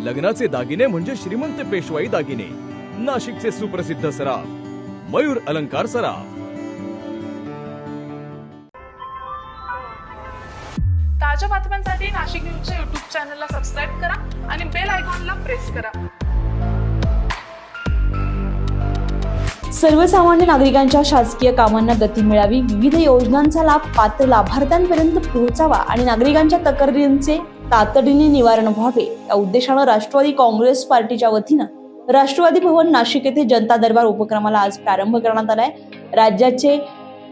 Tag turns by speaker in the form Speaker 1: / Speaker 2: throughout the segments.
Speaker 1: लग्नाचे दागिने म्हणजे श्रीमंत पेशवाई दागिने, नाशिकचे सुप्रसिद्ध सराफ मयूर अलंकार सराफ।
Speaker 2: ताज्या बातम्यांसाठी नाशिक न्यूजच्या YouTube चॅनलला सबस्क्राईब करा आणि बेल आयकॉनला प्रेस करा।
Speaker 3: सर्वसामान्य नागरिकांच्या शासकीय कामांना गती मिळावी, विविध योजनांचा लाभ पात्र लाभार्थ्यांपर्यंत पोहोचावा आणि नागरिकांच्या तक्रारींचे तातडीने निवारण व्हावे या उद्देशाने राष्ट्रवादी काँग्रेस पार्टीच्या वतीनं राष्ट्रवादी भवन नाशिक येथे जनता दरबार उपक्रमाला आज प्रारंभ करण्यात आलाय। राज्याचे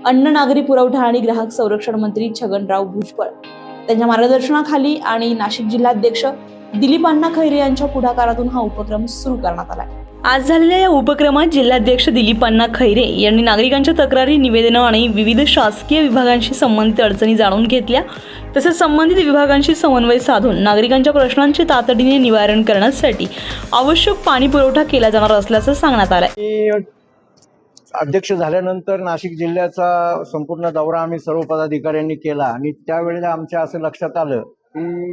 Speaker 3: अन्न नागरी पुरवठा आणि ग्राहक संरक्षण मंत्री छगनराव भुजबळ त्यांच्या मार्गदर्शनाखाली आणि नाशिक जिल्हाध्यक्ष दिलीप अण्णा खैरे यांच्या पुढाकारातून हा उपक्रम सुरू करण्यात आलाय। आज झालेल्या या उपक्रमात जिल्हाध्यक्ष दिलीप अण्णा खैरे यांनी नागरिकांच्या तक्रारी, निवेदनं आणि विविध शासकीय विभागांशी संबंधित अडचणी जाणून घेतल्या, तसेच संबंधित विभागांशी समन्वय साधून नागरिकांच्या प्रश्नांचे तातडीने निवारण करण्यासाठी आवश्यक पाणी पुरवठा केला जाणार असल्याचं सांगण्यात आलंय।
Speaker 4: अध्यक्ष झाल्यानंतर नाशिक जिल्ह्याचा संपूर्ण दौरा आम्ही सर्व पदाधिकाऱ्यांनी केला आणि त्यावेळेला आमच्या असं लक्षात आलं की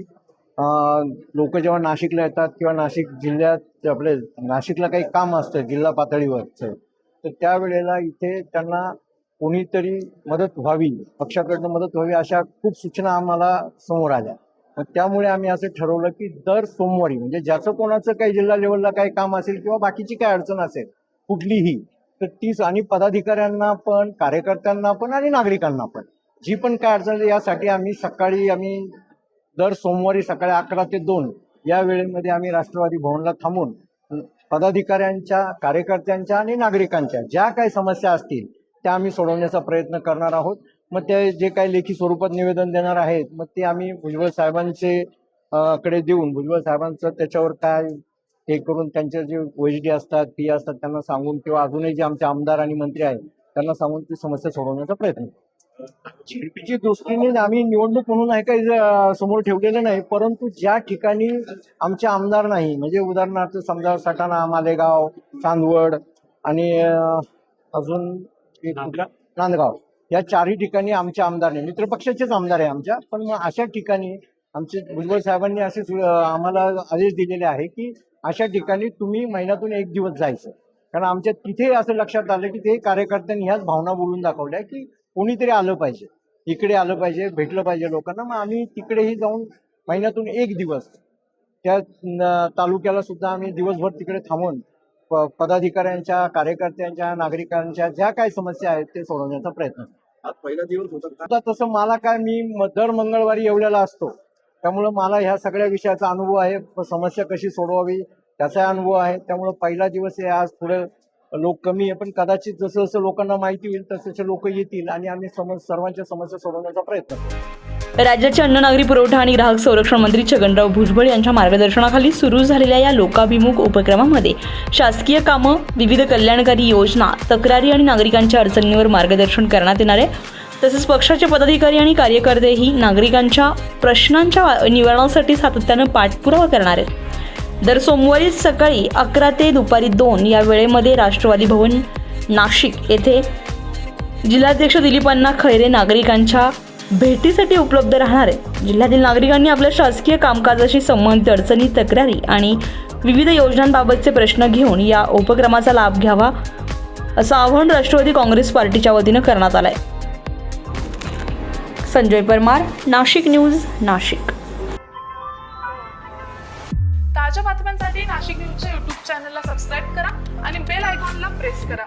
Speaker 4: लोक जेव्हा नाशिकला येतात किंवा नाशिक जिल्ह्यात आपले नाशिकला काही काम असतं जिल्हा पातळीवरचं, तर त्यावेळेला इथे त्यांना कोणीतरी मदत व्हावी, पक्षाकडनं मदत व्हावी अशा खूप सूचना आम्हाला समोर आल्या। मग त्यामुळे आम्ही असं ठरवलं की दर सोमवारी म्हणजे ज्याचं कोणाचं काही जिल्हा लेवलला काही काम असेल किंवा बाकीची काही अडचण असेल कुठलीही, तर तीच आणि पदाधिकाऱ्यांना पण, कार्यकर्त्यांना पण आणि नागरिकांना पण जी पण काय अडचण यासाठी आम्ही दर सोमवारी सकाळी 11 ते 2 या वेळेमध्ये आम्ही राष्ट्रवादी भवनला थांबून पदाधिकाऱ्यांच्या, कार्यकर्त्यांच्या आणि नागरिकांच्या ज्या काही समस्या असतील त्या आम्ही सोडवण्याचा प्रयत्न करणार आहोत। मग ते जे काही लेखी स्वरूपात निवेदन देणार आहेत मग ते आम्ही भुजबळ साहेबांचे कडे देऊन भुजबळ साहेबांचं त्याच्यावर काय हे करून त्यांचे जे OSD असतात, पी असतात त्यांना सांगून किंवा अजूनही जे आमचे आमदार आणि मंत्री आहेत त्यांना सांगून ती समस्या सोडवण्याचा प्रयत्न। झेडपीच्या दृष्टीने आम्ही निवडणूक म्हणून आहे काही समोर ठेवलेलं नाही, परंतु ज्या ठिकाणी आमचे आमदार नाही, म्हणजे उदाहरणार्थ समजा सटाणा, मालेगाव, चांदवड आणि अजून नांदगाव या चारही ठिकाणी आमचे आमदार नाही, मित्रपक्षाचेच आमदार आहे आमच्या, पण मग अशा ठिकाणी आमचे भुजबळ साहेबांनी असे आम्हाला आदेश दिलेले आहे की अशा ठिकाणी तुम्ही महिन्यातून 1 दिवस जायचं। कारण आमच्या तिथे असं लक्षात आलं की ते कार्यकर्त्यांनी ह्याच भावना बोलून दाखवल्या की कोणीतरी आलं पाहिजे, इकडे आलं पाहिजे, भेटलं पाहिजे लोकांना। मग आम्ही तिकडेही जाऊन महिन्यातून 1 दिवस त्या तालुक्याला सुद्धा आम्ही दिवसभर तिकडे थांबून पदाधिकाऱ्यांच्या, कार्यकर्त्यांच्या, नागरिकांच्या ज्या काही समस्या आहेत ते सोडवण्याचा प्रयत्न।
Speaker 5: आज पहिला दिवस होता
Speaker 4: तसं मला काय, मी दर मंगळवारी येवल्याला असतो, त्यामुळं मला ह्या सगळ्या विषयाचा अनुभव आहे, समस्या कशी सोडवावी त्याचा अनुभव आहे। त्यामुळे पहिला दिवस आहे, आज थोडं लोक कमी आहे, पण कदाचित जसं जसं लोकांना माहिती होईल तसे लोक येतील आणि आम्ही सर्वांच्या समस्या सोडवण्याचा प्रयत्न करू।
Speaker 3: राज्याचे अन्न नागरी पुरवठा आणि ग्राहक संरक्षण मंत्री छगनराव भुजबळ यांच्या मार्गदर्शनाखाली सुरू झालेल्या या लोकाभिमुख उपक्रमामध्ये शासकीय कामं, विविध कल्याणकारी योजना, तक्रारी आणि नागरिकांच्या अडचणींवर मार्गदर्शन करण्यात येणार आहे। तसेच पक्षाचे पदाधिकारी आणि कार्यकर्तेही नागरिकांच्या प्रश्नांच्या निवारणासाठी सातत्यानं पाठपुरावा करणार आहेत। दर सोमवारी सकाळी 11 ते दुपारी 2 या वेळेमध्ये राष्ट्रवादी भवन नाशिक येथे जिल्हाध्यक्ष दिलीप अण्णा खैरे नागरिकांच्या भेटीसाठी उपलब्ध राहणार आहेत। जिल्ह्यातील नागरिकांनी आपल्या शासकीय कामकाजाशी संबंधित अडचणी, तक्रारी आणि विविध योजनांबाबतचे प्रश्न घेऊन या उपक्रमाचा लाभ घ्यावा असं आवाहन राष्ट्रवादी काँग्रेस पार्टीच्या वतीनं करण्यात आलंय। संजय परमार, नाशिक न्यूज, नाशिक।
Speaker 2: ताज्या बातम्यांसाठी नाशिक न्यूजच्या YouTube चॅनलला सबस्क्राईब करा आणि बेल आयकॉनला प्रेस करा।